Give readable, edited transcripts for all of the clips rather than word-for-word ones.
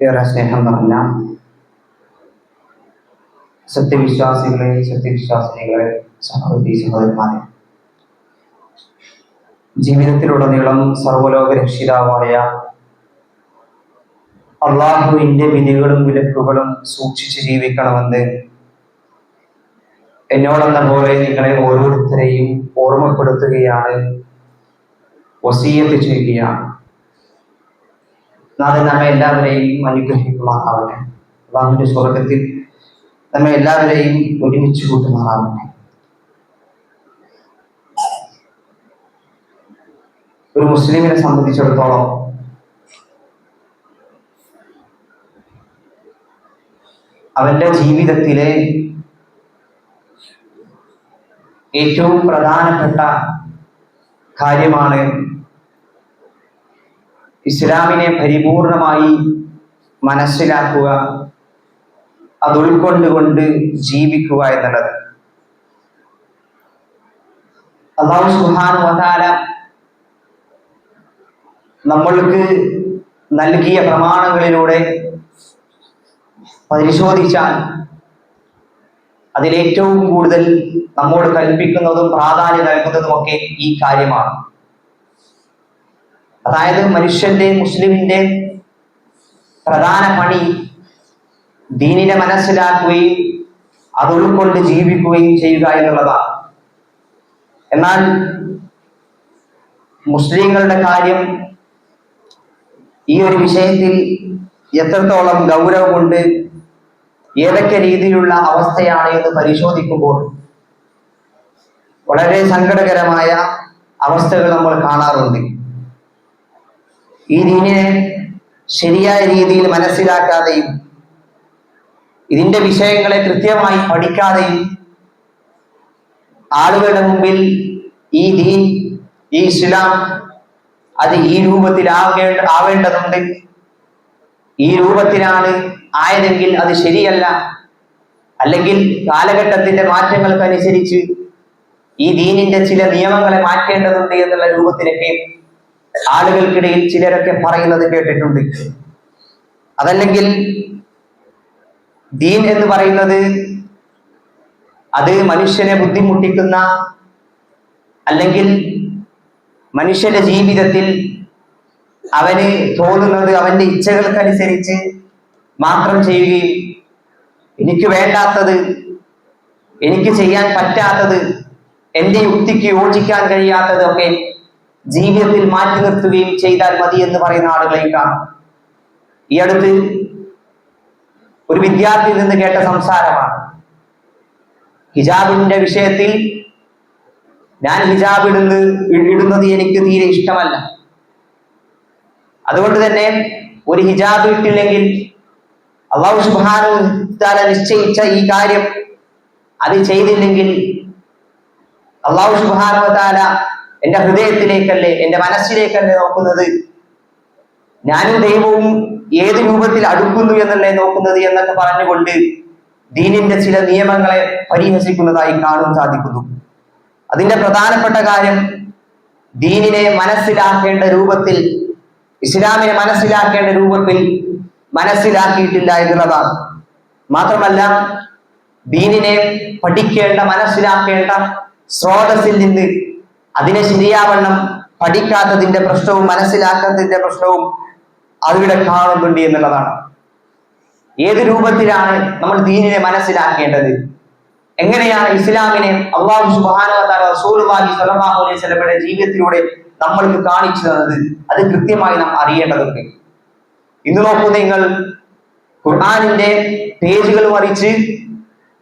ഏറെ സ്നേഹം നിറഞ്ഞ സത്യവിശ്വാസികളെ സഹോദരീ സഹോദരന്മാരെ, ജീവിതത്തിലുടനീളം സർവ്വലോക രക്ഷിതാവായ അള്ളാഹുവിന്റെ വിധികളും വിലക്കുകളും സൂക്ഷിച്ച് ജീവിക്കണമെന്ന് എന്നോടെന്ന പോലെ നിങ്ങളെ ഓരോരുത്തരെയും ഓർമ്മപ്പെടുത്തുകയാണ്, വസിയത്ത് ചെയ്യുകയാണ്. നാളെ നമ്മെ എല്ലാവരെയും അനുഗ്രഹിക്കുമാറാവട്ടെ. അള്ളാഹുവിന്റെ സ്വർഗത്തിൽ നമ്മെ എല്ലാവരെയും ഒരുമിച്ച് കൂട്ടുമാറാവട്ടെ. ഒരു മുസ്ലിമിനെ സംബന്ധിച്ചിടത്തോളം അവന്റെ ജീവിതത്തിലെ ഏറ്റവും പ്രധാനപ്പെട്ട കാര്യമാണ് ഇസ്ലാമിനെ പരിപൂർണമായി മനസ്സിലാക്കുക, അത് ഉൾക്കൊണ്ടുകൊണ്ട് ജീവിക്കുക എന്നുള്ളത്. അല്ലാഹു സുബ്ഹാനഹു വ തആല നമ്മൾക്ക് നൽകിയ പ്രമാണങ്ങളിലൂടെ പരിശോധിച്ചാൽ അതിലേറ്റവും കൂടുതൽ നമ്മോട് കൽപ്പിക്കുന്നതും പ്രാധാന്യം നൽകുന്നതുമൊക്കെ ഈ കാര്യമാണ്. അതായത് മുസ്ലിമിന്റെ പ്രധാന പണി ദീനിനെ മനസ്സിലാക്കുകയും അത് ഉൾക്കൊണ്ട് ജീവിക്കുകയും ചെയ്യുക എന്നുള്ളതാണ്. എന്നാൽ മുസ്ലിങ്ങളുടെ കാര്യം ഈ ഒരു വിഷയത്തിൽ എത്രത്തോളം ഗൗരവമുണ്ട്, ഏതൊക്കെ രീതിയിലുള്ള അവസ്ഥയാണ് എന്ന് പരിശോധിക്കുമ്പോൾ വളരെ സങ്കടകരമായ അവസ്ഥകൾ നമ്മൾ കാണാറുണ്ട്. ഈ ദീനിനെ ശരിയായ രീതിയിൽ മനസ്സിലാക്കാതെയും ഇതിന്റെ വിഷയങ്ങളെ കൃത്യമായി പഠിക്കാതെയും ആളുകളുടെ മുമ്പിൽ ഈ ദീൻ, ഈ ഇസ്ലാം അത് ഈ രൂപത്തിൽ ആവേണ്ടതുണ്ട്, ഈ രൂപത്തിലാണ് ആയതെങ്കിൽ അത് ശരിയല്ല, അല്ലെങ്കിൽ കാലഘട്ടത്തിന്റെ മാറ്റങ്ങൾക്കനുസരിച്ച് ഈ ദീനിന്റെ ചില നിയമങ്ങളെ മാറ്റേണ്ടതുണ്ട് എന്നുള്ള രൂപത്തിലൊക്കെ ആളുകൾക്കിടയിൽ ചിലരൊക്കെ പറയുന്നത് കേട്ടിട്ടുണ്ട്. അതല്ലെങ്കിൽ ദീൻ എന്ന് പറയുന്നത് അത് മനുഷ്യനെ ബുദ്ധിമുട്ടിക്കുന്ന, അല്ലെങ്കിൽ മനുഷ്യന്റെ ജീവിതത്തിൽ അവന് തോന്നുന്നത് അവന്റെ ഇച്ഛകൾക്കനുസരിച്ച് മാത്രം ചെയ്യുകയും എനിക്ക് വേണ്ടാത്തത്, എനിക്ക് ചെയ്യാൻ പറ്റാത്തത്, എന്റെ യുക്തിക്ക് യോജിക്കാൻ കഴിയാത്തതൊക്കെ ജീവിതത്തിൽ മാറ്റി നിർത്തുകയും ചെയ്താൽ മതി എന്ന് പറയുന്ന ആളുകളെയും കാണാം. ഈ അടുത്ത് ഒരു വിദ്യാർത്ഥിയിൽ നിന്ന് കേട്ട സംസാരമാണ്. ഹിജാബിന്റെ വിഷയത്തിൽ, ഞാൻ ഹിജാബ് ഇടുന്നത് എനിക്ക് തീരെ ഇഷ്ടമല്ല, അതുകൊണ്ട് തന്നെ ഒരു ഹിജാബ് ഇട്ടില്ലെങ്കിൽ അല്ലാഹു സുബ്ഹാനഹു വ തആല നിശ്ചയിച്ച ഈ കാര്യം അത് ചെയ്തില്ലെങ്കിൽ അല്ലാഹു സുബ്ഹാനഹു വ തആല എന്റെ ഹൃദയത്തിലേക്കല്ലേ, എന്റെ മനസ്സിലേക്കല്ലേ നോക്കുന്നത്, ഞാനും ദൈവവും ഏത് രൂപത്തിൽ അടുക്കുന്നു എന്നല്ലേ നോക്കുന്നത് എന്നൊക്കെ പറഞ്ഞുകൊണ്ട് ദീനിന്റെ ചില നിയമങ്ങളെ പരിഹസിക്കുന്നതായി കാണാൻ സാധിക്കുന്നു. അതിന്റെ പ്രധാനപ്പെട്ട കാര്യം ദീനിനെ മനസ്സിലാക്കേണ്ട രൂപത്തിൽ, ഇസ്ലാമിനെ മനസ്സിലാക്കേണ്ട രൂപത്തിൽ മനസ്സിലാക്കിയിട്ടില്ല എന്നുള്ളതാണ്. മാത്രമല്ല ദീനിനെ പഠിക്കേണ്ട, മനസ്സിലാക്കേണ്ട സ്രോതസ്സിൽ നിന്ന് അതിനെ ശരിയാവണ്ണം പഠിക്കാത്തതിന്റെ പ്രശ്നവും മനസ്സിലാക്കാത്തതിന്റെ പ്രശ്നവും അവിടെ കാണുന്നുണ്ട് എന്നുള്ളതാണ്. ഏത് രൂപത്തിലാണ് നമ്മൾ ദീനിനെ മനസ്സിലാക്കേണ്ടത്, എങ്ങനെയാണ് ഇസ്ലാമിനെ അല്ലാഹു സുബ്ഹാനഹു വ തആല റസൂലുള്ളാഹി സ്വല്ലല്ലാഹു അലൈഹി വസല്ലമയുടെ ജീവിതത്തിലൂടെ നമ്മൾക്ക് കാണിച്ചു തന്നത്, അത് കൃത്യമായി നാം അറിയേണ്ടതുണ്ട്. ഇന്ന് നോക്കൂ, നിങ്ങൾ ഖുർആനിന്റെ പേജുകൾ മറിച്ച്,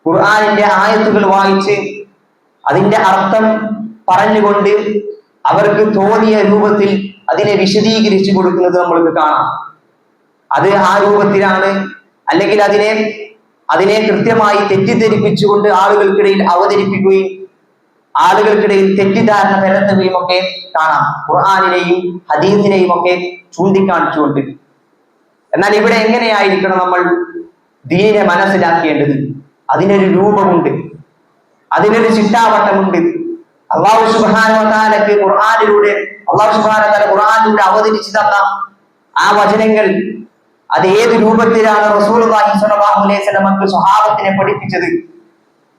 ഖുർആനിന്റെ ആയത്തുകൾ വായിച്ച് അതിന്റെ അർത്ഥം പറഞ്ഞുകൊണ്ട് അവർക്ക് തോന്നിയ രൂപത്തിൽ അതിനെ വിശദീകരിച്ചു കൊടുക്കുന്നത് നമ്മൾക്ക് കാണാം. അത് ആ രൂപത്തിലാണ്, അല്ലെങ്കിൽ അതിനെ കൃത്യമായി തെറ്റിദ്ധരിപ്പിച്ചുകൊണ്ട് ആളുകൾക്കിടയിൽ അവതരിപ്പിക്കുകയും ആളുകൾക്കിടയിൽ തെറ്റിദ്ധാരണ പരത്തുകയും ഒക്കെ കാണാം, ഖുർആനിനെയും ഹദീസിനെയും ഒക്കെ ചൂണ്ടിക്കാണിച്ചുകൊണ്ട്. എന്നാൽ ഇവിടെ എങ്ങനെയായിരിക്കണം നമ്മൾ ദീനിനെ മനസ്സിലാക്കേണ്ടത്? അതിനൊരു രൂപമുണ്ട്, അതിനൊരു ചിട്ടാവട്ടമുണ്ട്. അല്ലാഹു സുബ്ഹാനഹു വ തആലക്ക് ഖുർആനിലൂടെ അവതരിച്ചു തന്ന ആ വചനങ്ങൾ അത് ഏത് രൂപത്തിലാണ് റസൂലുള്ളാഹി സ്വല്ലല്ലാഹു അലൈഹി വസല്ലമക്ക് സ്വഹാബത്തിനെ പഠിപ്പിച്ചത്,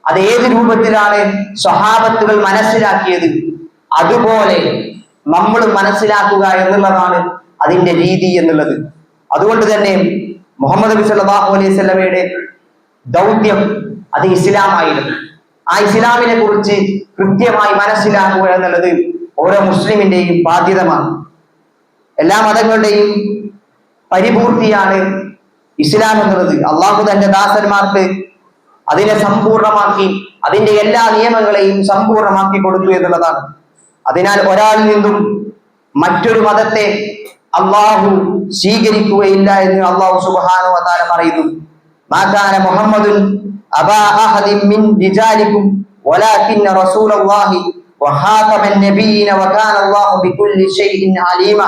അത് ഏത് രൂപത്തിലാണ് സ്വഹാബത്തുകൾ മനസ്സിലാക്കിയത്, അതുപോലെ നമ്മൾ മനസ്സിലാക്കുക എന്നുള്ളതാണ് അതിന്റെ രീതി എന്നുള്ളത്. അതുകൊണ്ട് തന്നെ മുഹമ്മദ് നബി സല്ലല്ലാഹു അലൈഹി വസല്ലമയുടെ ദൗത്യം അത് ഇസ്ലാമായിരുന്നു. ആ ഇസ്ലാമിനെ കുറിച്ച് കൃത്യമായി മനസ്സിലാക്കുക എന്നുള്ളത് ഓരോ മുസ്ലിമിന്റെയും ബാധ്യതമാണ്. എല്ലാ മതങ്ങളുടെയും പരിപൂർത്തിയാണ് ഇസ്ലാം എന്നുള്ളത്. അള്ളാഹു തന്റെ ദാസന്മാർക്ക് അതിനെ സമ്പൂർണമാക്കി, അതിന്റെ എല്ലാ നിയമങ്ങളെയും സമ്പൂർണമാക്കി കൊടുത്തു എന്നുള്ളതാണ്. അതിനാൽ ഒരാളിൽ നിന്നും മറ്റൊരു മതത്തെ അള്ളാഹു സ്വീകരിക്കുകയില്ല എന്ന് അള്ളാഹു സുബ്ഹാനഹു വ തആല പറയുന്നു. മാ കാന മുഹമ്മദുൻ അബാ അഹദിൻ മിൻ റിജാലികും വലാകിന്ന റസൂലല്ലാഹി വഖാതമൻ നബിയ്യിന വകാന അല്ലാഹു ബികുല്ലി ഷൈഇൻ അലീമ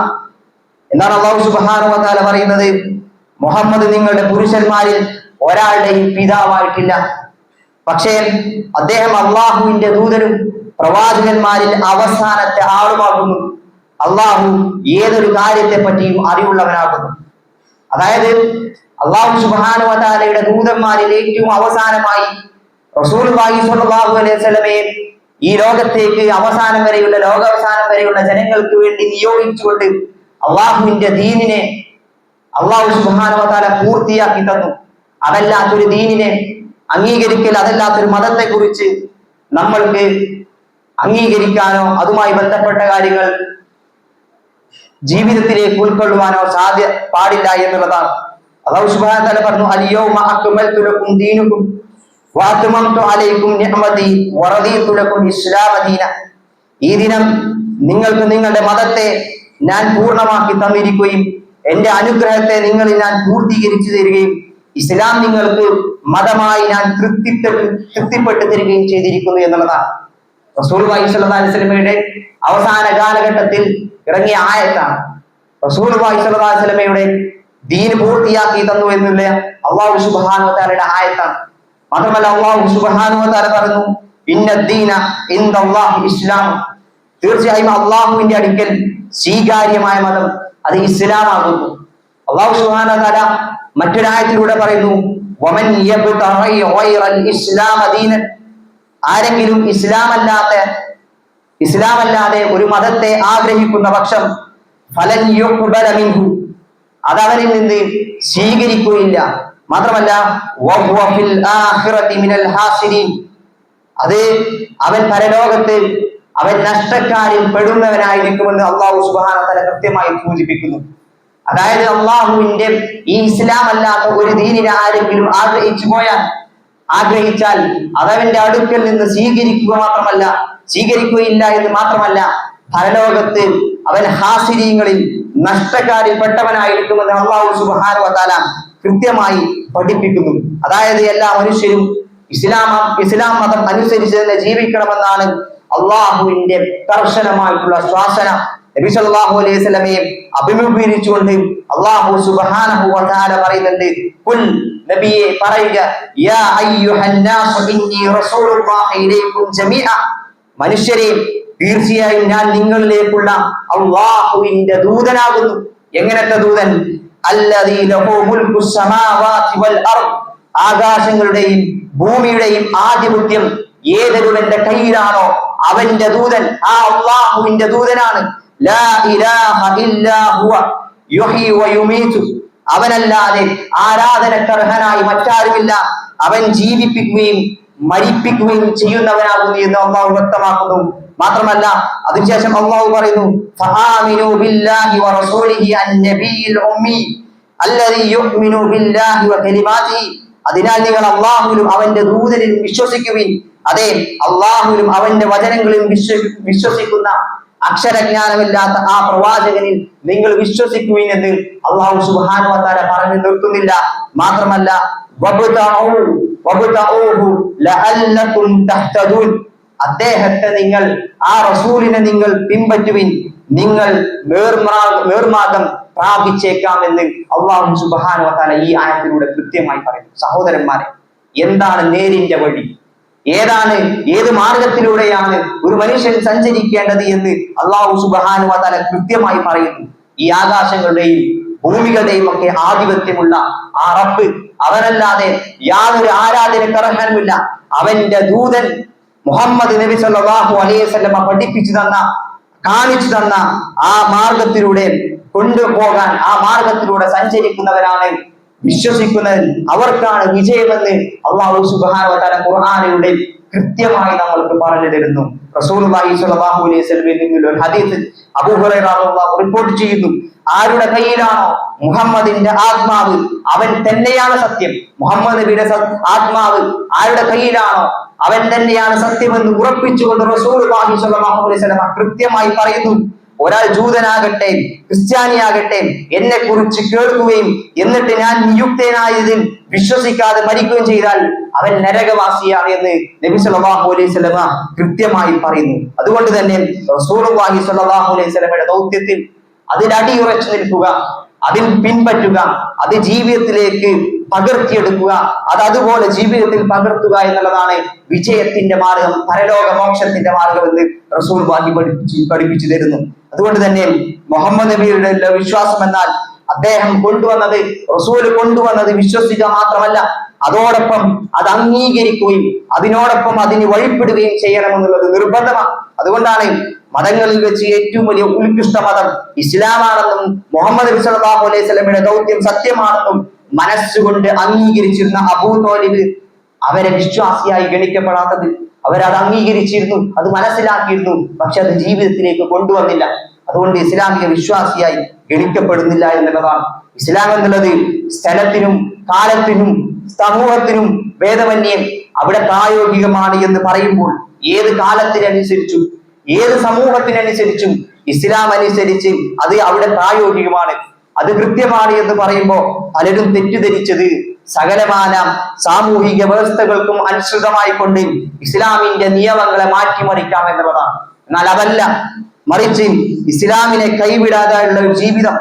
എന്നാണ് അള്ളാഹു സുബ്ഹാനഹു വ തആല പറയുന്നത്. മുഹമ്മദ് നിങ്ങളുടെ പുരുഷന്മാരിൽ ഒരാളുടെയും പിതാവായിട്ടില്ല, പക്ഷേ അദ്ദേഹം അള്ളാഹുവിന്റെ ദൂതനും പ്രവാചകന്മാരിൽ അവസാനത്തെ ആളുമാകുന്നു. അള്ളാഹു ഏതൊരു കാര്യത്തെ പറ്റിയും അറിവുള്ളവനാകുന്നു. അതായത് അള്ളാഹു സുബ്ഹാനഹു വ തആലയുടെ ദൂതന്മാരിൽ ഏറ്റവും അവസാനമായി റസൂലുള്ളാഹി സ്വല്ലല്ലാഹു അലൈഹി വസല്ലമയെ ഈ ലോകത്തേക്ക് അവസാനം വരെയുള്ള ലോകാവസാനം വരെയുള്ള ജനങ്ങൾക്ക് വേണ്ടി നിയോഗിച്ചുകൊണ്ട് അള്ളാഹുവിന്റെ ദീനിനെ അള്ളാഹു സുബ്ഹാനഹു വ തആല പൂർത്തിയാക്കി തന്നു. അതല്ലാത്തൊരു ദീനിനെ അംഗീകരിക്കൽ, അതല്ലാത്തൊരു മതത്തെ കുറിച്ച് നമ്മൾക്ക് അംഗീകരിക്കാനോ അതുമായി ബന്ധപ്പെട്ട കാര്യങ്ങൾ ജീവിതത്തിലേക്ക് ഉൾക്കൊള്ളുവാനോ പാടില്ല എന്നുള്ളതാണ്. അല്ലാഹു സുബ്ഹാനഹു വ തആല പറഞ്ഞു, അൽയൗമ അക്മൽതു ലക്കും ദീനകും വഅത്മംതു അലൈക്കും നിഅമതി വറദീതു ലക്കും ഇസ്ലാമ ദീന. ഈ ദിനം നിങ്ങൾക്ക് നിങ്ങളുടെ മതത്തെ ഞാൻ പൂർണ്ണമാക്കി തന്നിരിക്കുകയും എന്റെ അനുഗ്രഹത്തെ നിങ്ങളിൽ ഞാൻ പൂർത്തീകരിച്ചു തരികയും ഇസ്ലാം നിങ്ങൾക്ക് മതമായി ഞാൻ തൃപ്തിപ്പെട്ടു തരികയും ചെയ്തിരിക്കുന്നു എന്നുള്ളതാണ്. റസൂലുള്ളാഹി സ്വല്ലല്ലാഹു അലൈഹി വസല്ലമയുടെ അവസാന കാലഘട്ടത്തിൽ ഇറങ്ങിയ ആയത്താണ്. റസൂലുള്ളാഹി സ്വല്ലല്ലാഹു അലൈഹി വസല്ലമയുടെ ദീൻ പൂർത്തിയാക്കി തന്നു എന്നുള്ള അല്ലാഹു സുബ്ഹാനഹു വ തആലയുടെ ആയത്താണ്. മാത്രമല്ല അല്ലാഹു സുബ്ഹാനഹു വ തആല പറഞ്ഞു, ഇന്നദ്ദീന ഇൻദല്ലാഹി ഇസ്ലാം. തീർച്ചയായും അള്ളാഹുവിന്റെ അടുക്കൽ സ്വീകാര്യമായ മതം അത് ഇസ്ലാമാകുന്നു. അല്ലാഹു സുബ്ഹാനഹു വ തആല മറ്റൊരായത്തിലൂടെ പറയുന്നു, വമൻ യബ്തഗി ഗൈറൽ ഇസ്ലാമ ദീനൻ. ആരെങ്കിലും ഇസ്ലാമല്ലാതെ ഒരു മതത്തെ ആഗ്രഹിക്കുന്ന പക്ഷം ഫലൻ യുഖ്ബല മിൻഹു, അതവനിൽ നിന്ന് സ്വീകരിക്കുകയില്ല. മാത്രമല്ല വഹുവ ഫിൽ ആഖിറതി മിനൽ ഹാസിരീൻ, അത് അവൻ പരലോകത്ത് അവൻ നഷ്ടക്കാരിൽ പെടുന്നവനായിരിക്കുമെന്ന് അല്ലാഹു സുബ്ഹാനഹു വ തആല കൃത്യമായി സൂചിപ്പിക്കുന്നു. അതായത് അള്ളാഹുവിന്റെ ഈ ഇസ്ലാം അല്ലാത്ത ഒരു ദീനിനെ ആരെങ്കിലും ആഗ്രഹിച്ചാൽ അതവന്റെ അടുക്കൽ നിന്ന് സ്വീകരിക്കുകയില്ല എന്ന് മാത്രമല്ല പരലോകത്ത് അവൻ ഹാസിരീങ്ങളിൽ നഷ്ടക്കാരിൽ പെട്ടവനായിരിക്കുമെന്ന് അല്ലാഹു സുബ്ഹാനഹു വ തആല കൃത്യമായി പഠിപ്പിക്കുന്നു. അതായത് എല്ലാ മനുഷ്യരും ഇസ്ലാം മതം അനുസരിച്ച് തന്നെ ജീവിക്കണമെന്നാണ് അള്ളാഹുവിന്റെ കർശനമായിട്ടുള്ള ശ്വാസന. നബി സല്ലല്ലാഹു അലൈഹി വസല്ലമയെ അഭിമുഖീകരിച്ചുകൊണ്ട് അല്ലാഹു സുബ്ഹാനഹു വ തആല പറയുന്നുണ്ട്, ഖുൽ നബിയെ പറയുക, യാ അയ്യുഹന്നാസു ഇന്നി റസൂലുള്ളാഹി ഇലൈക്കും ജമീഅ. മനുഷ്യരെ, തീർച്ചയായും ഞാൻ നിങ്ങളിലേക്കുള്ള അല്ലാഹുവിന്റെ ദൂതനാകുന്നു. എങ്ങനത്തെ ദൂതൻ? അല്ലദീ ലഹു മുൽകുസ് സമാവാതി വൽ അർദ്. ആകാശങ്ങളുടെയും ഭൂമിയുടെയും ആധിപത്യം ഏതൊരുവന്റെ കയ്യിലാണോ അവന്റെ ദൂതൻ ആ അല്ലാഹുവിന്റെ ദൂതനാണ്. ലാ ഇലാഹ ഇല്ലാ ഹുവ യുഹ്യി വ യുമീതു. അവനല്ലാതെ ആരാധനക്കർഹനായി മറ്റാരുമില്ല. അവൻ ജീവിപ്പിക്കുകയും മരിപ്പിക്കുകയും ചെയ്യുന്നവനാകുന്നു എന്ന് അല്ലാഹു വ്യക്തമാക്കുന്നു. മാത്രമല്ല അതിനുശേഷം അല്ലാഹു പറയുന്നു, ഫആമിനു ബില്ലാഹി വ റസൂലിഹി അൻ-നബിയിൽ ഉമ്മി അല്ലദീ യുഅ്മിനു ബില്ലാഹി വ കലിമാതിഹി. അതിനാൽ നിങ്ങൾ അല്ലാഹുവിലും അവന്റെ ദൂതനിലും വിശ്വസിക്കുവിൻ. അതെ, അല്ലാഹുവിലും അവന്റെ വചനങ്ങളിലും വിശ്വസിക്കുന്ന അക്ഷരജ്ഞാനമില്ലാത്ത ആ പ്രവാചകനിൽ നിങ്ങൾ വിശ്വസിക്കുവിൻ എന്ന് അല്ലാഹു സുബ്ഹാനഹു വ തആല പറഞ്ഞു നിർത്തുന്നില്ല. മാത്രമല്ല അദ്ദേഹത്തെ നിങ്ങൾ, ആ റസൂലിനെ നിങ്ങൾ പിൻപറ്റുവിൻ, നിങ്ങൾ നേർമാർഗം പ്രാപിച്ചേക്കാം എന്ന് അല്ലാഹു സുബ്ഹാനഹു വ തആല ഈ ആയത്തിലൂടെ കൃത്യമായി പറയുന്നു. സഹോദരന്മാരെ, എന്താണ് നേരിന്റെ വഴി? ഏത് മാർഗത്തിലൂടെയാണ് ഒരു മനുഷ്യൻ സഞ്ചരിക്കേണ്ടത് എന്ന് അല്ലാഹു സുബ്ഹാനഹു വ തആല കൃത്യമായി പറയുന്നു. ഈ ആകാശങ്ങളുടെയും ഭൂമികളുടെയും ഒക്കെ ആധിപത്യമുള്ള ആ റബ്ബ്, അവനല്ലാതെ യാതൊരു ആരാധനക്കർഹനുമില്ല. അവന്റെ ദൂതൻ മുഹമ്മദ് നബി സല്ലല്ലാഹു അലൈഹി വസല്ലമ പഠിപ്പിച്ചു തന്ന, കാണിച്ചു തന്ന ആ മാർഗത്തിലൂടെ കൊണ്ടുപോകാൻ, ആ മാർഗത്തിലൂടെ സഞ്ചരിക്കുന്നവരാണ് വിശ്വസിക്കുന്നവർ, അവർക്കാണ് വിജയമെന്ന് അല്ലാഹു സുബ്ഹാനഹു വ തആല ഖുർആനിലൂടെ കൃത്യമായി നമ്മൾക്ക് പറഞ്ഞു തരുന്നു. റസൂലുള്ളാഹി സ്വല്ലല്ലാഹു അലൈഹി വസല്ലമയിൽ നിന്നുള്ള ഒരു ഹദീസ് അബൂ ഹുറൈറ റളിയല്ലാഹു റിപ്പോർട്ട് ചെയ്യുന്നു. ആരുടെ കയ്യിലാണോ മുഹമ്മദിന്റെ ആത്മാവ്, അവൻ തന്നെയാണ് സത്യം. മുഹമ്മദ് നബിയുടെ ആത്മാവ് ആരുടെ കയ്യിലാണോ അവൻ തന്നെയാണ് സത്യമെന്ന് ഉറപ്പിച്ചുകൊണ്ട് റസൂലുള്ളാഹി സ്വല്ലല്ലാഹു അലൈഹി വസല്ലം കൃത്യമായി പറയുന്നു. ഒരാൾ ജൂതനാകട്ടെ ക്രിസ്ത്യാനിയാകട്ടെ എന്നെ കുറിച്ച് കേൾക്കുകയും എന്നിട്ട് ഞാൻ നിയുക്തനായതിൽ വിശ്വസിക്കാതെ മരിക്കുകയും ചെയ്താൽ അവൻ നരകവാസിയാണ് എന്ന് നബി സല്ലല്ലാഹു അലൈഹി വസല്ലം കൃത്യമായി പറയുന്നു. അതുകൊണ്ട് തന്നെ റസൂലുള്ളാഹി സ്വല്ലല്ലാഹു അലൈഹി വസല്ലമയുടെ ദൗത്യത്തിൽ അതിൽ അടിയുറച്ചു നിൽക്കുക, അതിൽ പിൻപറ്റുക, അത് ജീവിതത്തിലേക്ക് പകർത്തിയെടുക്കുക, അത് അതുപോലെ ജീവിതത്തിൽ പകർത്തുക എന്നുള്ളതാണ് വിജയത്തിന്റെ മാർഗം, പരലോക മോക്ഷത്തിന്റെ മാർഗം എന്ന് റസൂലുള്ളാഹി പഠിപ്പിച്ചു തരുന്നു. അതുകൊണ്ട് തന്നെ മുഹമ്മദ് നബിയുടെ വിശ്വാസം എന്നാൽ അദ്ദേഹം കൊണ്ടുവന്നത്, റസൂല് കൊണ്ടുവന്നത് വിശ്വസിക്കുക മാത്രമല്ല, അതോടൊപ്പം അത് അംഗീകരിക്കുകയും അതിനോടൊപ്പം അതിന് വഴിപ്പെടുകയും ചെയ്യണമെന്നുള്ളത് നിർബന്ധമാണ്. അതുകൊണ്ടാണ് മതങ്ങളിൽ വെച്ച് ഏറ്റവും വലിയ ഉത്കൃഷ്ട മതം ഇസ്ലാമാണെന്നും മുഹമ്മദ് നബി സല്ലല്ലാഹു അലൈഹി വസല്ലമയുടെ ദൗത്യം സത്യമാണെന്നും മനസ്സുകൊണ്ട് അംഗീകരിച്ചിരുന്ന അബൂ ത്വാലിബ് അവരെ വിശ്വാസിയായി ഗണിക്കപ്പെടാത്തത്. അവരത് അംഗീകരിച്ചിരുന്നു, അത് മനസ്സിലാക്കിയിരുന്നു, പക്ഷെ അത് ജീവിതത്തിലേക്ക് കൊണ്ടുവന്നില്ല. അതുകൊണ്ട് ഇസ്ലാമിക വിശ്വാസിയായി ഗണിക്കപ്പെടുന്നില്ല എന്നുള്ളതാണ്. ഇസ്ലാം എന്നുള്ളത് സ്ഥലത്തിനും കാലത്തിനും സമൂഹത്തിനും ഭേദമന്യേ അവിടെ പ്രായോഗികമാണ് എന്ന് പറയുമ്പോൾ ഏത് കാലത്തിനനുസരിച്ചും ഏത് സമൂഹത്തിനനുസരിച്ചും ഇസ്ലാം അനുസരിച്ച് അത് അവിടെ പ്രായോഗികമാണ്, അത് കൃത്യമാണ് എന്ന് പറയുമ്പോൾ പലരും തെറ്റിദ്ധരിച്ചത് സകലമാന സാമൂഹിക വ്യവസ്ഥകൾക്കും അനുസൃതമായി കൊണ്ട് ഇസ്ലാമിന്റെ നിയമങ്ങളെ മാറ്റിമറിക്കാം എന്നുള്ളതാണ്. എന്നാൽ അതല്ല, മറിച്ച് ഇസ്ലാമിനെ കൈവിടാതെയുള്ള ഒരു ജീവിതം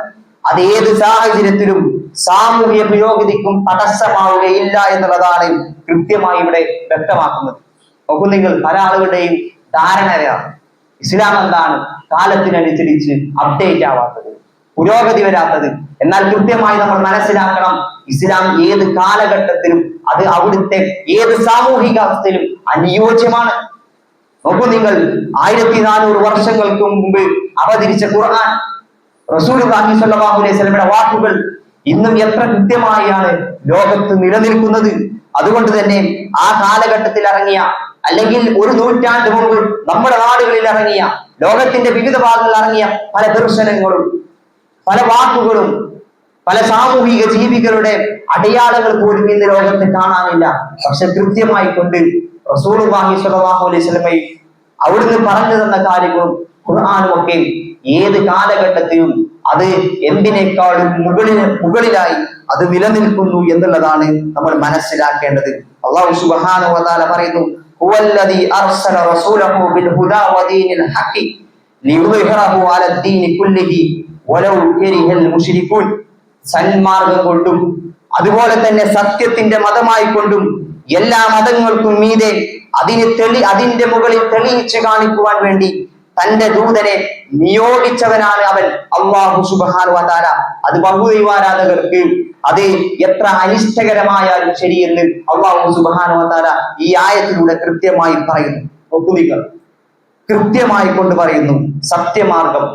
അത് ഏത് സാഹചര്യത്തിലും സാമൂഹ്യ പുരോഗതിക്കും തടസ്സമാവുകയില്ല എന്നുള്ളതാണ് കൃത്യമായി ഇവിടെ വ്യക്തമാക്കുന്നത്. നോക്കൂ നിങ്ങൾ, പല ആളുകളുടെയും ധാരണയാണ് ഇസ്ലാം എന്താണ് കാലത്തിനനുസരിച്ച് അപ്ഡേറ്റ് ആവാത്തത്, പുരോഗതി വരാത്തത്. എന്നാൽ കൃത്യമായി നമ്മൾ മനസ്സിലാക്കണം, ഇസ്ലാം ഏത് കാലഘട്ടത്തിലും അത് അവിടുത്തെ ഏത് സാമൂഹിക അവസ്ഥയിലും അനുയോജ്യമാണ്. നോക്കൂ നിങ്ങൾ, 1400 വർഷങ്ങൾക്ക് മുമ്പ് അവതരിച്ച ഖുർആൻ, റസൂലുള്ളാഹി സ്വല്ലല്ലാഹു അലൈഹി വസല്ലമയുടെ വാക്കുകൾ ഇന്നും എത്ര കൃത്യമായാണ് ലോകത്ത് നിലനിൽക്കുന്നത്. അതുകൊണ്ട് തന്നെ ആ കാലഘട്ടത്തിൽ ഇറങ്ങിയ, അല്ലെങ്കിൽ ഒരു നൂറ്റാണ്ട് മുമ്പ് നമ്മുടെ നാടുകളിൽ ഇറങ്ങിയ, ലോകത്തിന്റെ വിവിധ ഭാഗങ്ങളിൽ ഇറങ്ങിയ പല ദർശനങ്ങളും പല വാക്കുകളും പല സാമൂഹിക ജീവികളുടെ അടയാളങ്ങൾ പോലും ഇന്ന് ലോകത്ത് കാണാനില്ല. പക്ഷെ കൃത്യമായി കൊണ്ട് റസൂലുള്ളാഹി സ്വല്ലല്ലാഹു അലൈഹി വസല്ലമയും അവിടുന്ന് പറഞ്ഞു തന്ന കാര്യങ്ങളും ഖുർആനും ഒക്കെ ഏത് കാലഘട്ടത്തിലും അത് എന്തിനേക്കാളും മുകളിലായി അത് നിലനിൽക്കുന്നു എന്നുള്ളതാണ് നമ്മൾ മനസ്സിലാക്കേണ്ടത്. അല്ലാഹു സുബ്ഹാനഹു വ തആല പറയുന്നു, ഹുവല്ലദീ അർസല റസൂലഹു ബിൽ ഹുദാ വദീനിൽ ഹഖ് ലിയുദ്ഹിറഹു അലദ്ദീനി കുല്ലിഹി വലൗ കരിഹൽ മുശ്രികൂൻ. സന്മാർഗം കൊണ്ടും അതുപോലെ തന്നെ സത്യത്തിന്റെ മതമായി കൊണ്ടും എല്ലാ മതങ്ങൾക്കും മീതെ അതിന്റെ മുകളിൽ തെളിയിച്ചു കാണിക്കുവാൻ വേണ്ടി തന്റെ ദൂതനെ നിയോഗിച്ചവനാണ് അവൻ, അല്ലാഹു സുബ്ഹാനഹു വ തആല. അത് ബഹുദൈവാരാധകർക്ക് അത് എത്ര അനിഷ്ടകരമായാലും ശരിയെന്ന് അല്ലാഹു സുബ്ഹാനഹു വ തആല ഈ ആയത്തിലൂടെ കൃത്യമായി പറയുന്നു. ഒക്കുനികൾ കൃത്യമായി കൊണ്ട് പറയുന്നു, സത്യമാർഗം,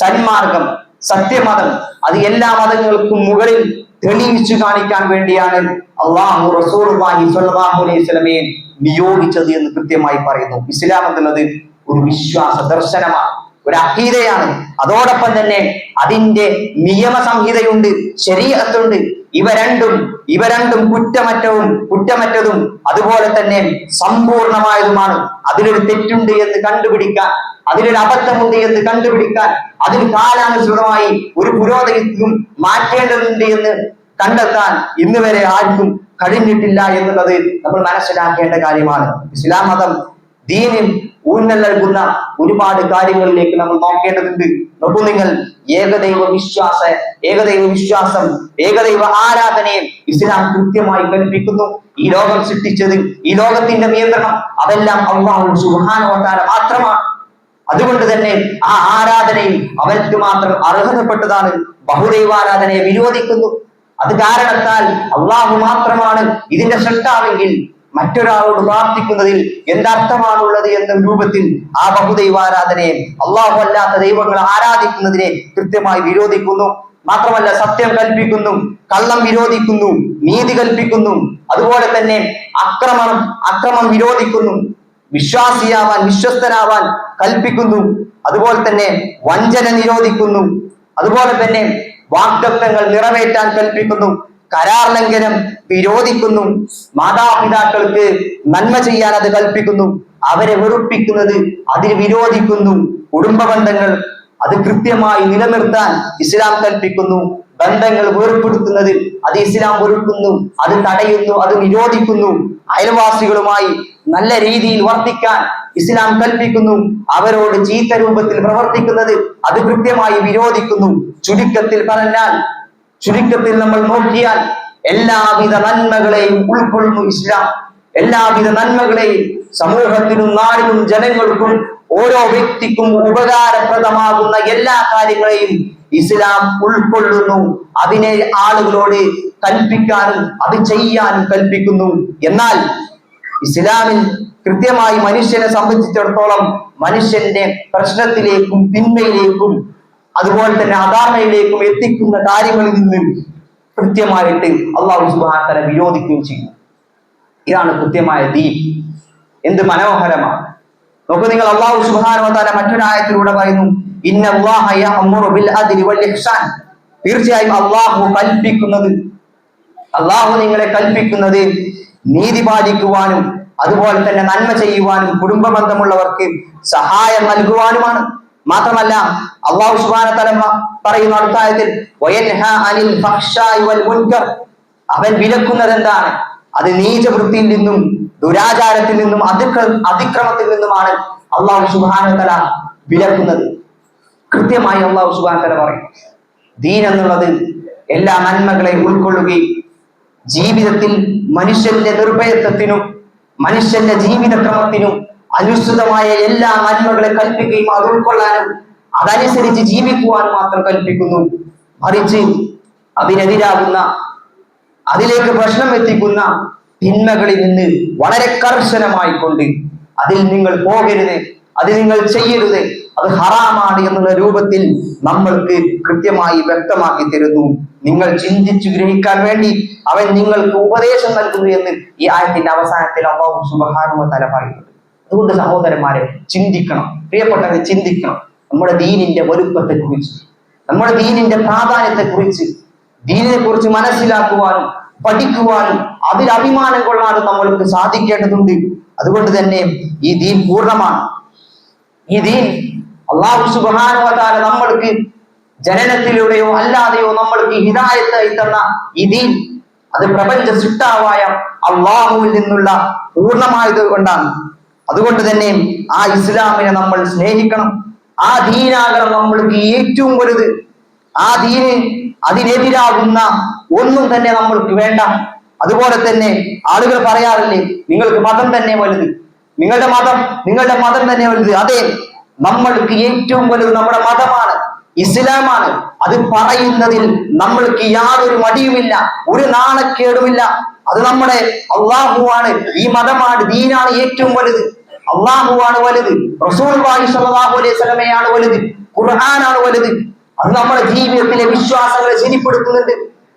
സന്മാർഗം, സത്യമതം അത് എല്ലാ മതങ്ങൾക്കും മുകളിൽ തെളിയിച്ചു കാണിക്കാൻ വേണ്ടിയാണ് അല്ലാഹു റസൂലുള്ളാഹി സ്വല്ലല്ലാഹു അലൈഹി വസല്ലമയെ നിയോഗിച്ചത് എന്ന് കൃത്യമായി പറയുന്നു. ഇസ്ലാം എന്നുള്ളത് ഒരു വിശ്വാസ ദർശനമാണ്, ഒരു അഖീദയാണ്. അതോടൊപ്പം തന്നെ അതിന്റെ നിയമ സംഹിതയുണ്ട്, ശരീഅത്തുണ്ട്. ഇവ രണ്ടും കുറ്റമറ്റതും അതുപോലെ തന്നെ സമ്പൂർണമായതുമാണ്. അതിലൊരു തെറ്റുണ്ട് എന്ന് കണ്ടുപിടിക്കാൻ, അതിലൊരു അബദ്ധമുണ്ട് എന്ന് കണ്ടുപിടിക്കാൻ, അതിന് കാലാനുസൃതമായി ഒരു പുരോഗതിക്കും മാറ്റേണ്ടതുണ്ട് എന്ന് കണ്ടെത്താൻ ഇന്ന് വരെ ആർക്കും കഴിഞ്ഞിട്ടില്ല എന്നുള്ളത് നമ്മൾ മനസ്സിലാക്കേണ്ട കാര്യമാണ്. ഇസ്ലാം മതം ദീനിൽ ഊന്നൽ നൽകുന്ന ഒരുപാട് കാര്യങ്ങളിലേക്ക് നമ്മൾ നോക്കേണ്ടതുണ്ട്. നോക്കൂ നിങ്ങൾ, ഏകദൈവ വിശ്വാസം, ഏകദൈവ ആരാധനയെ ഇസ്ലാം കൃത്യമായി കൽപ്പിക്കുന്നു. ഈ ലോകം സൃഷ്ടിച്ചത്, ഈ ലോകത്തിന്റെ നിയന്ത്രണം അതെല്ലാം അല്ലാഹു സുബ്ഹാനഹു വ തആല മാത്രമാണ്. അതുകൊണ്ട് തന്നെ ആ ആരാധനയിൽ അവർക്ക് മാത്രം അർഹതപ്പെട്ടതാണ്. ബഹുദൈവാരാധനയെ വിരോധിക്കുന്നു. അത് കാരണത്താൽ അള്ളാഹു മാത്രമാണ് ഇതിന്റെ സൃഷ്ടാവെങ്കിൽ മറ്റൊരാളോട് പ്രാർത്ഥിക്കുന്നതിൽ എന്തർത്ഥമാണുള്ളത് എന്ന രൂപത്തിൽ ആ ബഹുദൈവാരാധനയെ, അള്ളാഹു അല്ലാത്ത ദൈവങ്ങളെ ആരാധിക്കുന്നതിനെ കൃത്യമായി വിരോധിക്കുന്നു. മാത്രമല്ല സത്യം കൽപ്പിക്കുന്നു, കള്ളം വിരോധിക്കുന്നു, നീതി കൽപ്പിക്കുന്നു. അതുപോലെ തന്നെ അക്രമം വിരോധിക്കുന്നു, വിശ്വാസിയാവാൻ വിശ്വസ്തനാവാൻ കൽപ്പിക്കുന്നു. അതുപോലെ തന്നെ വഞ്ചന നിരോധിക്കുന്നു. അതുപോലെ തന്നെ വാഗ്ദത്തങ്ങൾ നിറവേറ്റാൻ കൽപ്പിക്കുന്നു. കരാർ ലംഘനം വിരോധിക്കുന്നു. മാതാപിതാക്കൾക്ക് നന്മ ചെയ്യാൻ അത് കൽപ്പിക്കുന്നു. അവരെ വെറുപ്പിക്കുന്നത് അതിന് വിരോധിക്കുന്നു. കുടുംബ ബന്ധങ്ങൾ അത് കൃത്യമായി നിലനിർത്താൻ ഇസ്ലാം കൽപ്പിക്കുന്നു. ബന്ധങ്ങൾ വേർപ്പെടുത്തുന്നത് അത് ഇസ്ലാം വെറുക്കുന്നു, അത് തടയുന്നു, അത് നിരോധിക്കുന്നു. അയൽവാസികളുമായി നല്ല രീതിയിൽ വർത്തിക്കാൻ ഇസ്ലാം കൽപ്പിക്കുന്നു. അവരോട് ചീത്ത രൂപത്തിൽ പ്രവർത്തിക്കുന്നത് അത് കൃത്യമായി വിരോധിക്കുന്നു. ചുരുക്കത്തിൽ നമ്മൾ നോക്കിയാൽ എല്ലാവിധ നന്മകളെയും ഉൾക്കൊള്ളുന്നു ഇസ്ലാം. എല്ലാവിധ നന്മകളെയും സമൂഹത്തിനും നാടിനും ജനങ്ങൾക്കും ഓരോ വ്യക്തിക്കും ഉപകാരപ്രദമാകുന്ന എല്ലാ കാര്യങ്ങളെയും ഇസ്ലാം ഉൾക്കൊള്ളുന്നു. അതിനെ ആളുകളോട് കൽപ്പിക്കാനും അത് ചെയ്യാനും കൽപ്പിക്കുന്നു. എന്നാൽ ഇസ്ലാമിൽ കൃത്യമായി മനുഷ്യനെ സംബന്ധിച്ചിടത്തോളം മനുഷ്യന്റെ പ്രശ്നത്തിലേക്കും തിന്മയിലേക്കും അതുപോലെ തന്നെ അധാർണയിലേക്കും എത്തിക്കുന്ന കാര്യങ്ങളിൽ നിന്ന് കൃത്യമായിട്ട് അള്ളാഹു സുബ്ഹാനഹു വ തആല വിരോധിക്കുകയും ചെയ്യും. ഇതാണ് കൃത്യമായ ദീൻ. എന്ത് മനോഹരമാണ് നോക്കൂ നിങ്ങൾ. അള്ളാഹു സുബ്ഹാനഹു വ തആല മറ്റൊരായത്തിലൂടെ പറയുന്നു, ഇന്നല്ലാഹ യഅ്മുറു ബിൽ അദ്ലി വൽ ഇഹ്സാൻ. തീർച്ചയായും അള്ളാഹു നിങ്ങളെ കൽപ്പിക്കുന്നത് നീതി പാലിക്കുവാനും അതുപോലെ തന്നെ നന്മ ചെയ്യുവാനും കുടുംബ ബന്ധമുള്ളവർക്ക് സഹായം നൽകുവാനുമാണ്. മാത്രമല്ല അള്ളാഹു സുബ്ഹാനഹു വ തആല പറയുന്ന അടുത്ത ആയത്തിൽ വയൻഹാ അനിൽ ഫഹ്ശാഇ വൽ മുൻകർ. അവൻ വിലക്കുന്നത് എന്താണ്? അത് നീചവൃത്തിയിൽ നിന്നും ദുരാചാരത്തിൽ നിന്നും അതിക്രമത്തിൽ നിന്നുമാണ് അള്ളാഹു സുബ്ഹാനഹു വ തആല വിലക്കുന്നത്. കൃത്യമായി അള്ളാഹു സുബ്ഹാനഹു വ തആല പറയും, ദീൻ എന്നുള്ളത് എല്ലാ നന്മകളെയും ഉൾക്കൊള്ളുകയും ജീവിതത്തിൽ മനുഷ്യന്റെ നിർഭയത്വത്തിനും മനുഷ്യന്റെ ജീവിതക്രമത്തിനും അനുസൃതമായ എല്ലാ നന്മകളെ കൽപ്പിക്കുകയും അത് ഉൾക്കൊള്ളാനും അതനുസരിച്ച് ജീവിക്കുവാനും മാത്രം കൽപ്പിക്കുന്നു. മറിച്ച് അതിനെതിരാകുന്ന അതിലേക്ക് പ്രശ്നം എത്തിക്കുന്ന തിന്മകളിൽ നിന്ന് വളരെ കർശനമായി കൊണ്ട് അതിൽ നിങ്ങൾ പോകരുത്, അത് നിങ്ങൾ ചെയ്യരുത്, അത് ഹറാമാണ് എന്നുള്ള രൂപത്തിൽ നമ്മൾക്ക് കൃത്യമായി വ്യക്തമാക്കി തരുന്നു. നിങ്ങൾ ചിന്തിച്ചു ഗ്രഹിക്കാൻ വേണ്ടി അവൻ നിങ്ങൾക്ക് ഉപദേശം നൽകുന്നു എന്ന് ഈ ആയത്തിന്റെ അവസാനത്തിൽ അല്ലാഹു സുബ്ഹാനഹു വ തആല പറയുന്നത്. അതുകൊണ്ട് സഹോദരന്മാരെ ചിന്തിക്കണം, പ്രിയപ്പെട്ടവരെ ചിന്തിക്കണം. നമ്മുടെ ദീനിന്റെ വലുപ്പത്തെ കുറിച്ച്, നമ്മുടെ ദീനിന്റെ പ്രാധാന്യത്തെ കുറിച്ച്, ദീനിനെ കുറിച്ച് മനസ്സിലാക്കുവാനും പഠിക്കുവാനും അതിൽ അഭിമാനം കൊള്ളാനും നമ്മൾക്ക് സാധിക്കേണ്ടതുണ്ട്. അതുകൊണ്ട് തന്നെ ഈ ദീൻ പൂർണ്ണമാണ്. ഈ ദീൻ അല്ലാഹു സുബ്ഹാനഹു വ തആല നമ്മൾക്ക് ജനനത്തിലൂടെയോ അല്ലാതെയോ നമ്മൾക്ക് ഹിദായത്തായി തന്ന ഈ ദീൻ അത് പ്രപഞ്ച സൃഷ്ടാവായ അല്ലാഹുവിൽ നിന്നുള്ള പൂർണ്ണമായത് കൊണ്ടാണ്. അതുകൊണ്ട് തന്നെ ആ ഇസ്ലാമിനെ നമ്മൾ സ്നേഹിക്കണം. ആ ദീനാകണം നമ്മൾക്ക് ഏറ്റവും വലുത്. ആ ദീന് അതിനെതിരാകുന്ന ഒന്നും തന്നെ നമ്മൾക്ക് വേണ്ട. അതുപോലെ തന്നെ ആളുകൾ പറയാറില്ലേ, നിങ്ങൾക്ക് മതം തന്നെ വലുത്, നിങ്ങളുടെ മതം തന്നെ വലുത്. അതെ, നമ്മൾക്ക് ഏറ്റവും വലുത് നമ്മുടെ മതമാണ്, ഇസ്ലാമാണ്. അത് പറയുന്നതിൽ നമ്മൾക്ക് യാതൊരു മടിയുമില്ല, ഒരു നാണക്കേടുമില്ല. അത് നമ്മുടെ അള്ളാഹുവാണ്, ഈ മതമാണ്, ദീനാണ് ഏറ്റവും വലുത്. അള്ളാഹുവാണ് വലുത്, റസൂലുള്ളാഹി സ്വല്ലല്ലാഹു അലൈഹി വസല്ലമയാണ് വലുത്, ഖുർആനാണ് വലുത്. അത് നമ്മുടെ ജീവിതത്തിലെ വിശ്വാസങ്ങളെ ശരിപ്പെടുത്തുന്നുണ്ട്,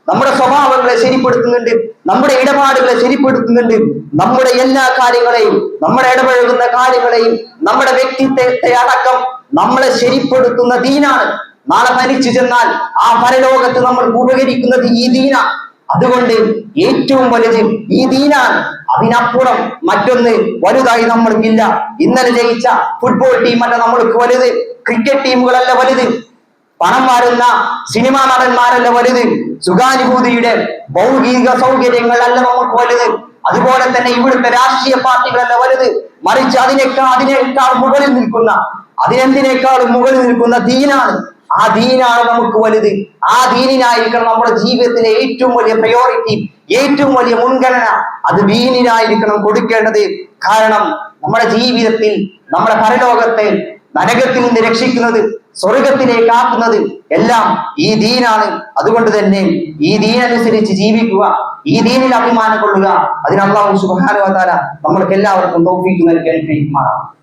നമ്മുടെ സ്വഭാവങ്ങളെ ശരിപ്പെടുത്തുന്നുണ്ട്, നമ്മുടെ ഇടപാടുകളെ ശരിപ്പെടുത്തുന്നുണ്ട്. നമ്മുടെ എല്ലാ കാര്യങ്ങളെയും, നമ്മുടെ ഇടപഴകുന്ന കാര്യങ്ങളെയും, നമ്മുടെ വ്യക്തിത്വത്തെ അടക്കം നമ്മളെ ശരിപ്പെടുത്തുന്ന ദീനാണ്. നാളെ മരിച്ചു ചെന്നാൽ ആ പരലോകത്ത് നമ്മൾ ഉപകരിക്കുന്നത് ഈ ദീനാണ്. അതുകൊണ്ട് ഏറ്റവും വലുത് ഈ ദീനാണ്. അതിനപ്പുറം മറ്റൊന്ന് വലുതായി നമ്മൾക്കില്ല. ഇന്നലെ ജയിച്ച ഫുട്ബോൾ ടീമല്ല നമ്മൾക്ക് വലുത്, ക്രിക്കറ്റ് ടീമുകളല്ല വലുത്, പണം വാരുന്ന സിനിമാ നടന്മാരല്ല വലുത്, സുഖാനുഭൂതിയുടെ ഭൗതിക സൗകര്യങ്ങളല്ല നമുക്ക് വലുത്. അതുപോലെ തന്നെ ഇവിടുത്തെ രാഷ്ട്രീയ പാർട്ടികളല്ല വലുത്. മറിച്ച് അതിനേക്കാൾ മുകളിൽ നിൽക്കുന്ന, അതിനെന്തിനേക്കാളും മുകളിൽ നിൽക്കുന്ന ദീനാണ്. ആ ദീനാണ് നമുക്ക് വലുത്. ആ ദീനിനായിരിക്കണം നമ്മുടെ ജീവിതത്തിലെ ഏറ്റവും വലിയ പ്രയോറിറ്റി, ഏറ്റവും വലിയ മുൻഗണന. അത് ദീനിനായിരിക്കണം കൊടുക്കേണ്ടത്. കാരണം നമ്മുടെ ജീവിതത്തിൽ, നമ്മുടെ പരലോകത്തെ നരകത്തിൽ നിന്ന് രക്ഷിക്കുന്നത്, സ്വർഗത്തിലേക്ക് ആക്കുന്നത് എല്ലാം ഈ ദീനാണ്. അതുകൊണ്ട് തന്നെ ഈ ദീനനുസരിച്ച് ജീവിക്കുക, ഈ ദീനിൽ അഭിമാനം കൊള്ളുക. അതിന് അല്ലാഹു സുബ്ഹാനഹു വ തആല നമ്മൾക്ക് എല്ലാവർക്കും തൗഫീഖ് നൽകി അനുഗ്രഹിക്കുമാറാകട്ടെ.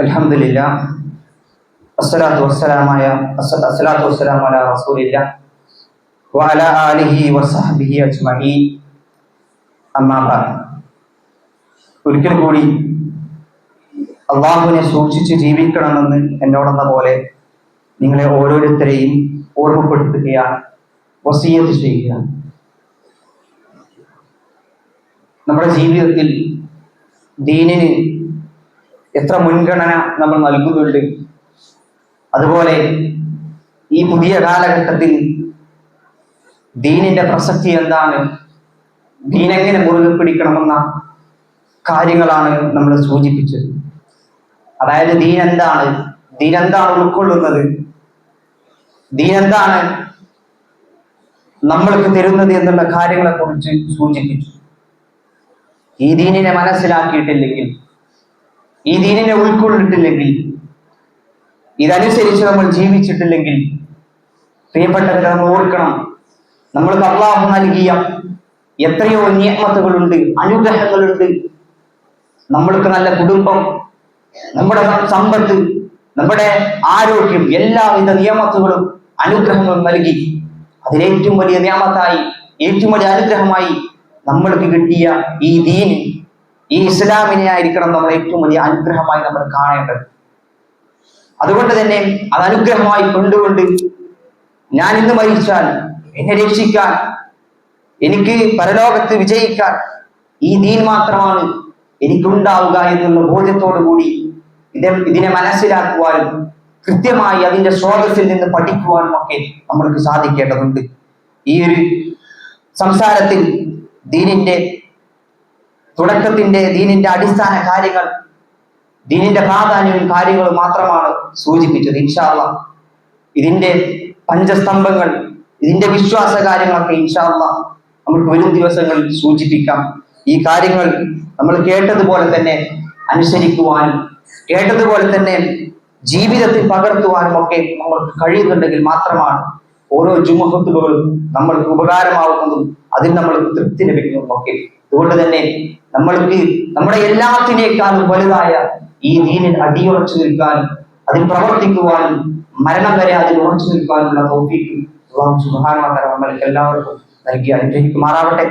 അൽഹംദുലില്ലാഹ് അസ്സലാത്തു വസ്സലാമു അലാ റസൂലില്ലാഹ് വഅലാ ആലിഹി വസഹ്ബിഹി അജ്മഈൻ. അമ്മാ ബഅദ്. ഒരിക്കൽ കൂടി അള്ളാഹുവിനെ സൂക്ഷിച്ച് ജീവിക്കണമെന്ന് എന്നോടെന്ന പോലെ നിങ്ങളെ ഓരോരുത്തരെയും ഓർമ്മപ്പെടുത്തുകയാണ്, വസിയ്യത്ത് ചെയ്യുകയാണ്. നമ്മുടെ ജീവിതത്തിൽ ദീനിന് എത്ര മുൻഗണന നമ്മൾ നൽകുന്നുണ്ട്, അതുപോലെ ഈ പുതിയ കാലഘട്ടത്തിൽ ദീനിന്റെ പ്രസക്തി എന്താണ്, ദീനെങ്ങനെ മുറുകെ പിടിക്കണമെന്ന കാര്യങ്ങളാണ് നമ്മൾ സൂചിപ്പിച്ചത്. അതായത് ദീൻ എന്താണ് ഉൾക്കൊള്ളുന്നത്, ദീൻ എന്താണ് നമ്മൾക്ക് തരുന്നത് എന്നുള്ള കാര്യങ്ങളെ കുറിച്ച് സൂചിപ്പിച്ചു. ഈ ദീനിനെ മനസ്സിലാക്കിയിട്ടില്ലെങ്കിൽ, ഈ ദീനിനെ ഉൾക്കൊള്ളിട്ടില്ലെങ്കിൽ, ഇതനുസരിച്ച് നമ്മൾ ജീവിച്ചിട്ടില്ലെങ്കിൽ, പ്രിയപ്പെട്ടവരെ നമ്മൾ ഓർക്കണം, നമ്മൾക്ക് അല്ലാഹു നൽകിയ എത്രയോ നിഅമത്തുകളുണ്ട്, അനുഗ്രഹങ്ങളുണ്ട്. നമ്മൾക്ക് നല്ല കുടുംബം, നമ്മുടെ സമ്പത്ത്, നമ്മുടെ ആരോഗ്യം, എല്ലാവിധ നിയമത്തുകളും അനുഗ്രഹങ്ങളും നൽകി. അതിലേറ്റവും വലിയ നിയമത്തായി, ഏറ്റവും വലിയ അനുഗ്രഹമായി നമ്മൾക്ക് കിട്ടിയ ഈ ദീൻ, ഈ ഇസ്ലാമിനെ ആയിരിക്കണം നമ്മൾ ഏറ്റവും വലിയ അനുഗ്രഹമായി നമ്മൾ കാണേണ്ടത്. അതുകൊണ്ട് തന്നെ അത് അനുഗ്രഹമായി കൊണ്ടുകൊണ്ട് ഞാൻ ഇന്ന് മരിച്ചാൽ എന്നെ രക്ഷിക്കാൻ, എനിക്ക് പരലോകത്ത് വിജയിക്കാൻ ഈ ദീൻ മാത്രമാണ് എനിക്കുണ്ടാവുക എന്നുള്ള ബോധ്യത്തോടു കൂടി ഇതിനെ മനസ്സിലാക്കുവാനും കൃത്യമായി അതിന്റെ സ്രോതസ്സിൽ നിന്ന് പഠിക്കുവാനും ഒക്കെ നമ്മൾക്ക് സാധിക്കേണ്ടതുണ്ട്. ഈ ഒരു സംസാരത്തിൽ ദീനിന്റെ തുടക്കത്തിന്റെ, ദീനിന്റെ അടിസ്ഥാന കാര്യങ്ങൾ, ദീനിന്റെ പ്രാധാന്യവും കാര്യങ്ങളും മാത്രമാണ് സൂചിപ്പിച്ചത്. ഇൻഷാ അല്ലാഹ് ഇതിന്റെ പഞ്ചസ്തംഭങ്ങൾ, ഇതിന്റെ വിശ്വാസ കാര്യങ്ങളൊക്കെ ഇൻഷാ അല്ലാഹ് നമുക്ക് വരും ദിവസങ്ങളിൽ സൂചിപ്പിക്കാം. ഈ കാര്യങ്ങൾ നമ്മൾ കേട്ടതുപോലെ തന്നെ അനുസരിക്കുവാനും കേട്ടതുപോലെ തന്നെ ജീവിതത്തിൽ പകർത്തുവാനും ഒക്കെ നമ്മൾക്ക് കഴിയുന്നുണ്ടെങ്കിൽ മാത്രമാണ് ഓരോ ജുമുഅത്തുകളും നമ്മൾക്ക് ഉപകാരമാവുന്നതും അതിൽ നമ്മൾക്ക് തൃപ്തി ലഭിക്കുന്നതും ഒക്കെ. അതുകൊണ്ട് തന്നെ നമ്മൾക്ക് നമ്മുടെ എല്ലാത്തിനേക്കാളും വലുതായ ഈ ദീനിൽ അടിയുറച്ചു നിൽക്കാനും അതിൽ പ്രവർത്തിക്കുവാനും മരണം വരെ അതിൽ ഉറച്ചു നിൽക്കാനുള്ള തൗഫീഖ് അല്ലാഹു സുബ്ഹാനഹു വ തആല നമ്മൾക്ക് എല്ലാവർക്കും നൽകി അനുഗ്രഹിക്കുമാറാവട്ടെ.